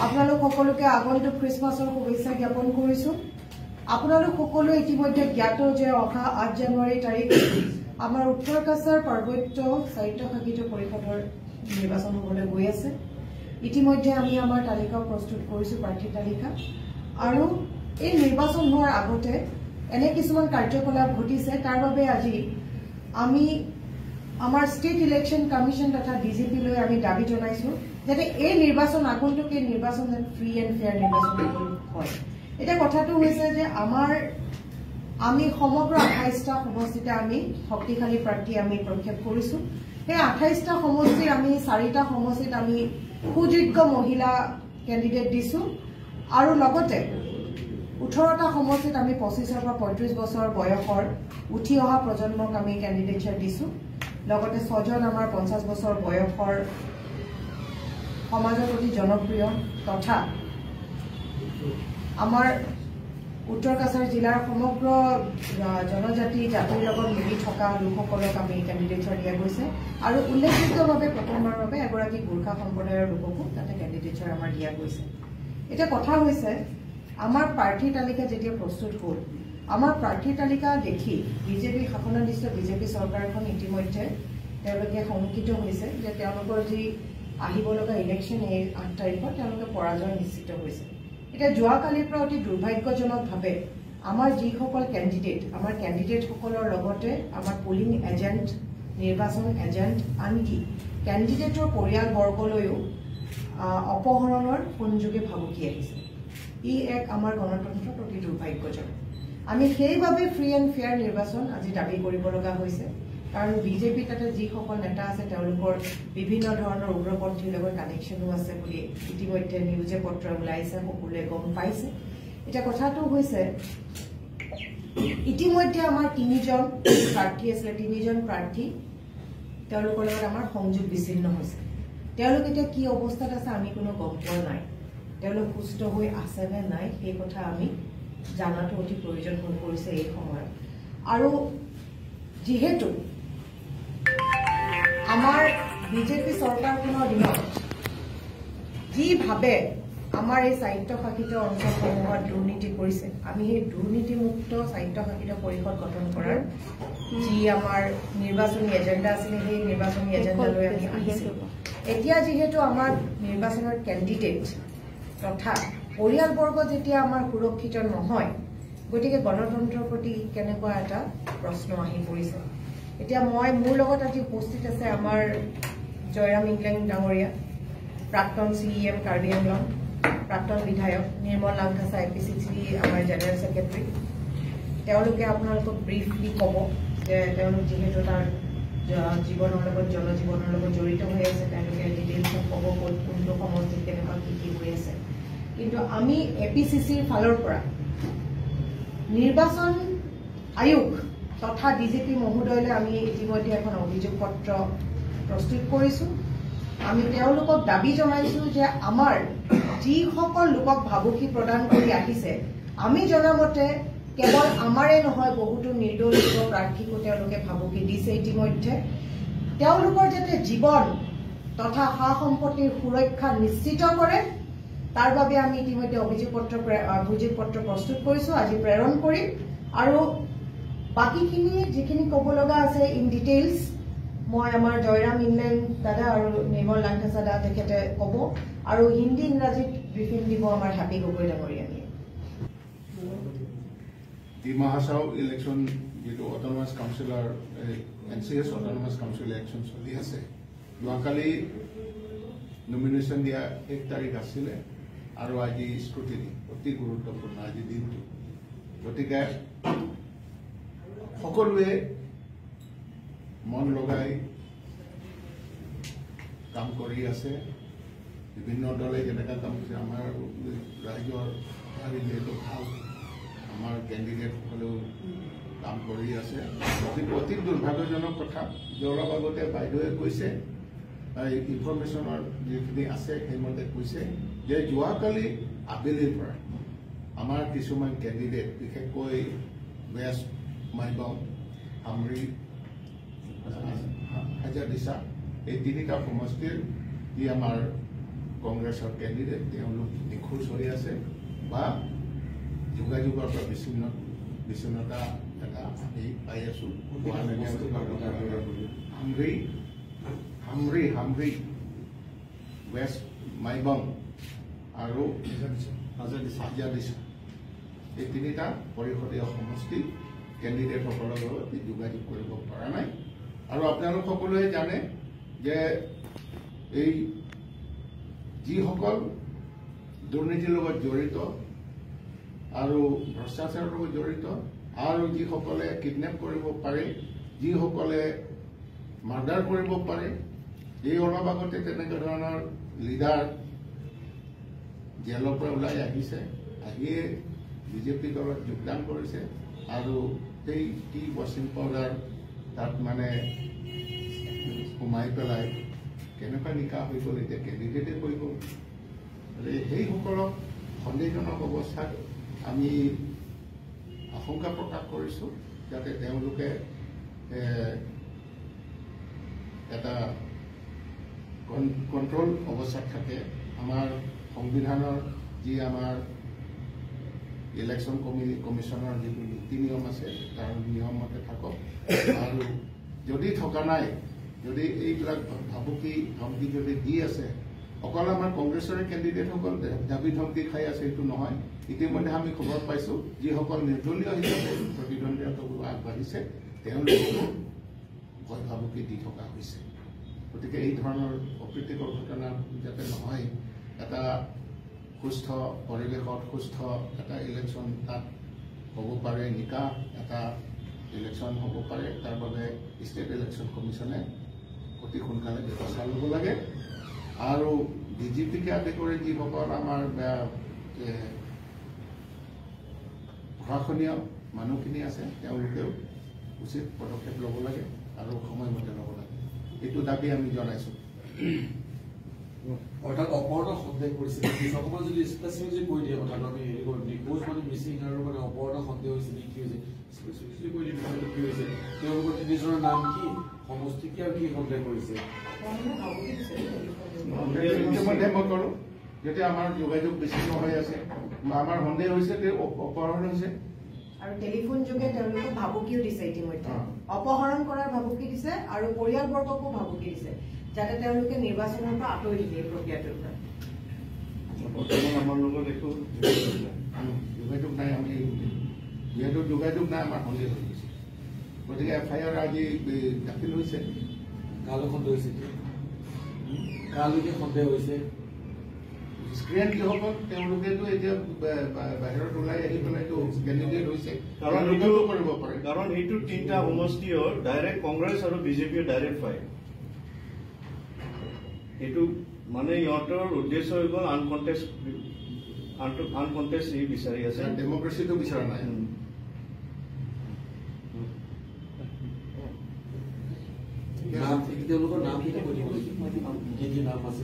আপোনালোক সকলোকে আগন্তুক খ্ৰীষ্টমাছৰ শুভেচ্ছা জ্ঞাপন কৰিছো। আপোনালোক সকলোৱে ইতিমধ্যে জ্ঞাত যে অহা 8 জানুৱাৰী তাৰিখ আমাৰ উত্তৰ কাছাৰ পাৰ্বত্য সাহিত্য শাখিত পৰিষদৰ নিৰ্বাচন হ'বলৈ গৈ আছে। ইতিমধ্যে আমি আমাৰ তালিকা প্ৰস্তুত কৰিছো, প্ৰাৰ্থী তালিকা, আৰু এই নিৰ্বাচন হোৱাৰ আগতে এনে কিছুমান কাৰ্যকলাপ ঘটিছে। তাৰ বাবে আজি আমি আমাৰ ষ্টেট ইলেকশ্যন কমিশ্যন তথা ডিজিপি লৈ আমি দাবী জনাইছো যাতে এই নিৰ্বাচন আগন্তুক এই নিৰ্বাচন ফ্ৰী এণ্ড ফেয়াৰ নিৰ্বাচন হয়। এটা কথাটো হৈছে যে আমি সমগ্ৰ 28টা সমষ্টিতে আমি শক্তিশালী প্ৰাৰ্থী আমি প্ৰক্ষেপ কৰিছো। সেই 28টা সমষ্টিৰ আমি 4টা সমষ্টিত আমি সুযোগ্য মহিলা কেণ্ডিডেট দিছো, আৰু লগতে 18টা সমষ্টিত আমি 25ৰ পৰা 35 বছৰ বয়সৰ উঠি অহা প্ৰজন্মক আমি কেণ্ডিডেটছৰ দিছো। লগতে 6জন আমাৰ 50 বছৰ বয়সৰ সমাজৰ প্ৰতি জনপ্ৰিয় তথা আমাৰ উত্তৰ কাছাৰ জিলাৰ সমগ্ৰ জনজাতি জাতিৰ লগত মিলি থকা লোকসকলক আমি কেণ্ডিডেটছৰ দিয়া গৈছে, আৰু উল্লেখযোগ্যভাৱে প্ৰথমবাৰৰ বাবে এগৰাকী গোৰ্খা সম্প্ৰদায়ৰ লোককো তাতে কেণ্ডিডেটছৰ আমাৰ দিয়া গৈছে। এতিয়া কথা হৈছে আমাৰ প্ৰাৰ্থী তালিকা যেতিয়া প্ৰস্তুত হ'ল, আমাৰ প্ৰাৰ্থী তালিকা দেখি বিজেপি শাসনাধীষ্ঠ বিজেপি চৰকাৰখন ইতিমধ্যে তেওঁলোকে শংকিত হৈছে যে তেওঁলোকৰ যি আহিব লগা ইলেকশ্যন এই 8 তাৰিখত তেওঁলোকে পৰাজয় নিশ্চিত হৈছে। এতিয়া যোৱাকালিৰ পৰা অতি দুৰ্ভাগ্যজনকভাৱে আমাৰ যিসকল কেণ্ডিডেট, আমাৰ কেণ্ডিডেটসকলৰ লগতে আমাৰ পলিং এজেণ্ট, নিৰ্বাচন এজেণ্ট, আনকি কেণ্ডিডেটৰ পৰিয়ালবৰ্গলৈও অপহৰণৰ সংযোগে ভাবুকি আহিছে। ই এক আমাৰ গণতন্ত্ৰত অতি দুৰ্ভাগ্যজনক। আমি সেইবাবে ফ্ৰী এণ্ড ফেয়াৰ নিৰ্বাচন আজি দাবী কৰিব লগা হৈছে, কাৰণ বিজেপি তাতে যিসকল নেতা আছে তেওঁলোকৰ বিভিন্ন ধৰণৰ উগ্ৰপন্থীৰ লগত কানেকশ্যনো আছে বুলি ইতিমধ্যে নিউজে পত্ৰ ওলাইছে, সকলোৱে গম পাইছে। এতিয়া কথাটো হৈছে ইতিমধ্যে আমাৰ 3জন প্ৰাৰ্থী আছিলে, 3জন প্ৰাৰ্থী তেওঁলোকৰ লগত আমাৰ সংযোগ বিচ্ছিন্ন হৈছে। তেওঁলোক এতিয়া কি অৱস্থাত আছে আমি কোনো গম পোৱা নাই। তেওঁলোক সুস্থ হৈ আছে নে নাই সেই কথা আমি জানাটো অতি প্ৰয়োজন হৈ পৰিছে এই সময়ত। আৰু যিহেতু আমাৰ বিজেপি চৰকাৰখনৰ দিনত যিভাৱে আমাৰ এই সাহিত্য শাসিত অঞ্চলসমূহত দুৰ্নীতি কৰিছে, আমি সেই দুৰ্নীতিমুক্ত সাহিত্য শাসিত পৰিষদ গঠন কৰাৰ যি আমাৰ নিৰ্বাচনী এজেণ্ডা আছিলে সেই নিৰ্বাচনী এজেণ্ডা লৈ আমি আহিছিলোঁ। এতিয়া যিহেতু আমাৰ নিৰ্বাচনৰ কেণ্ডিডেট তথা পৰিয়ালবৰ্গ যেতিয়া আমাৰ সুৰক্ষিত নহয়, গতিকে গণতন্ত্ৰৰ প্ৰতি কেনেকুৱা এটা প্ৰশ্ন আহি পৰিছে। এতিয়া মোৰ লগত আজি উপস্থিত আছে আমাৰ জয়ৰাম ইংলেং ডাঙৰীয়া, প্ৰাক্তন CEM কাৰ্বি আংলং, প্ৰাক্তন বিধায়ক নিৰ্মল লাংখাছা APCC আমাৰ জেনেৰেল ছেক্ৰেটাৰী। তেওঁলোকে আপোনালোকক ব্ৰিফলি ক'ব যে তেওঁলোক যিহেতু তাৰ জীৱনৰ লগত জনজীৱনৰ লগত জড়িত হৈ আছে, তেওঁলোকে ডিটেইলছত ক'ব ক'ত কোনটো সমষ্টিত কেনেকুৱা কি হৈ আছে। কিন্তু আমি APCCৰ ফালৰ পৰা নিৰ্বাচন আয়োগ তথা ডিজিপি মহোদয়লৈ আমি ইতিমধ্যে এখন অভিযোগ পত্ৰ প্ৰস্তুত কৰিছো। আমি তেওঁলোকক দাবী জনাইছো যে আমাৰ যিসকল লোকক ভাবুকি প্ৰদান কৰি আহিছে, আমি জনামতে কেৱল আমাৰে নহয় বহুতো নিৰ্দলীয় প্ৰাৰ্থীকো তেওঁলোকে ভাবুকি দিছে ইতিমধ্যে। তেওঁলোকৰ যাতে জীৱন তথা সা সম্পত্তিৰ সুৰক্ষা নিশ্চিত কৰে তাৰ বাবে আমি ইতিমধ্যে অভিযোগ পত্ৰ প্ৰস্তুত কৰিছো, আজি প্ৰেৰণ কৰিম। আৰু বাকীখিনি যিখিনি ক'ব লগা আছে ইন ডিটেইলছ মই আমাৰ জয়ৰাম ইংলেং দাদা আৰু নিৰ্মল লাংখাছা দা তেখেতে ক'ব, আৰু হিন্দী ইংৰাজীত ব্ৰিফিং দিব আমাৰ হেপী গগৈ ডাঙৰীয়া। ডিমা হাছাও ইলেকশ্যন যিটো অট'নমাছ কাউন্সিলৰ NCS অট'নমাছ কাউন্সিল ইলেকশ্যন চলি আছে, যোৱাকালি নমিনেশ্যন দিয়া 1 তাৰিখ আছিলে, আৰু আজি স্ক্ৰুটিনি অতি গুৰুত্বপূৰ্ণ আজি দিনটো। গতিকে সকলোৱে মন লগাই কাম কৰি আছে। বিভিন্ন দলে যেনেকৈ কাম কৰিছে, আমাৰ ৰাইজৰ যিহেতু ভাল, আমাৰ কেণ্ডিডেটসকলেও কাম কৰি আছে। অতি দুৰ্ভাগ্যজনক কথা যে অলপ আগতে বাইদেৱে কৈছে, ইনফৰমেশ্যনৰ যিখিনি আছে সেইমতে কৈছে যে যোৱাকালি আবেলিৰ পৰা আমাৰ কিছুমান কেণ্ডিডেট বিশেষকৈ ৱেষ্ট মাইগাঁও, আমৰি, হাজাৰদিছা এই 3টা সমষ্টিৰ যি আমাৰ কংগ্ৰেছৰ কেণ্ডিডেট তেওঁলোক নিখোজ হৈ আছে বা যোগাযোগৰ পৰা বিচ্ছিন্নতা এটা আমি পাই আছো হামৰি ৱেষ্ট মাইবং আৰু আজাদিছা এই তিনিটা পৰিষদীয় সমষ্টি কেণ্ডিডেটসকলৰ লগত যোগাযোগ কৰিব পৰা নাই আৰু আপোনালোক সকলোৱে জানে যে এই যিসকল দুৰ্নীতিৰ লগত জড়িত আৰু ভ্ৰষ্টাচাৰৰ লগত জড়িত আৰু যিসকলে কিডনেপ কৰিব পাৰে যিসকলে মাৰ্ডাৰ কৰিব পাৰে এই অলপ আগতে তেনেকুৱা ধৰণৰ লিডাৰ জেলৰ পৰা ওলাই আহিছে আহিয়ে বিজেপি দলত যোগদান কৰিছে আৰু সেই টি ৱাশ্বিং পাউডাৰ তাত মানে সোমাই পেলাই কেনেকুৱা নিকা হৈ গ'ল এতিয়া কেণ্ডিডেটে হৈ গ'ল সেইসকলক সন্দেহজনক অৱস্থাত আমি আশংকা প্ৰকাশ কৰিছোঁ যাতে তেওঁলোকে এটা কণ্ট্ৰল অৱস্থাত থাকে আমাৰ সংবিধানৰ যি আমাৰ ইলেকশ্যন কমিশ্যনৰ যিটো নীতি নিয়ম আছে তাৰ নিয়ম মতে থাকক আৰু যদি থকা নাই যদি এইবিলাক ভাবুকি ধমকি যদি দি আছে অকল আমাৰ কংগ্ৰেছৰে কেণ্ডিডেটসকল দাবী ধমকি খাই আছে এইটো নহয় ইতিমধ্যে আমি খবৰ পাইছোঁ যিসকল নিৰ্দলীয় হিচাপে প্ৰতিদ্বন্দ্বিতা কৰিবলৈ আগবাঢ়িছে তেওঁলোককো ভয় ভাবুকি দি থকা হৈছে গতিকে এই ধৰণৰ অপ্ৰীতিকৰ ঘটনা যাতে নহয় এটা সুস্থ পৰিৱেশত সুস্থ এটা ইলেকশ্যন তাত হ'ব পাৰে নিকা এটা ইলেকশ্যন হ'ব পাৰে তাৰ বাবে ষ্টেট ইলেকশ্যন কমিশ্যনে অতি সোনকালে ব্যৱস্থা ল'ব লাগে আৰু বিজেপিকে আদি কৰি যিসকল আমাৰ প্ৰশাসনীয় মানুহখিনি আছে তেওঁলোকেও উচিত পদক্ষেপ ল'ব লাগে আৰু সময়মতে ল'ব লাগে এইটো দাবী আমি জনাইছোঁ অৰ্থাৎ অপহৰণৰ সন্দেহ কৰিছে কৃষকসকল যদি স্পেচিফিকলি কৈ দিয়ে কথাটো আমি হেৰি কৰোঁ নিখোজ মানে মিচিং আৰু মানে অপহৰণৰ সন্দেহ হৈছে নে কি হৈছে স্পেচিফিকলি কৈ দিয়ে বিষয়টো কি হৈছে তেওঁলোকৰ তিনিজনৰ নাম কি সমষ্টি কি আৰু কি সন্দেহ কৰিছে ইতিমধ্যে মই কৰোঁ যেতিয়া আমাৰ যোগাযোগ বিচ্ছিন্ন হৈ আছে আমাৰ সন্দেহ হৈছে অপহৰণ হৈছে আৰু টেলিফোন যোগে তেওঁলোকক ভাবুকিও দিছে ইতিমধ্যে অপহৰণ কৰাৰ ভাবুকি দিছে আৰু পৰিয়ালবৰ্গকো ভাবুকি দিছে যাতে তেওঁলোকে নিৰ্বাচনৰ পৰা আঁতৰি দিয়ে প্ৰক্ৰিয়াটোৰ পৰা বৰ্তমান আমাৰ লগত একো যোগাযোগ নাই আমি যিহেতু যোগাযোগ নাই আমাৰ সন্দেহ হৈ গৈছে গতিকে FIR আজি দাখিল হৈছে কালৈ সন্দেহ হৈছে কালৈকে সন্দেহ হৈছে স্ক্ৰীণ যিসকল তেওঁলোকেতো এতিয়া বাহিৰত ওলাই আহি পেলাইতো কেণ্ডিডেট হৈছে কাৰণ এইটো তিনিটা সমষ্টিৰ ডাইৰেক্ট কংগ্ৰেছ আৰু বিজেপিৰ ডাইৰেক্ট ফাইট এইটো মানে ইহঁতৰ উদ্দেশ্য হৈ গ'ল আনকণ্টেষ্ট বিচাৰি আছে ডেমক্ৰেচিটো বিচৰা নাই তেওঁলোকৰ নাম কি নাম আছে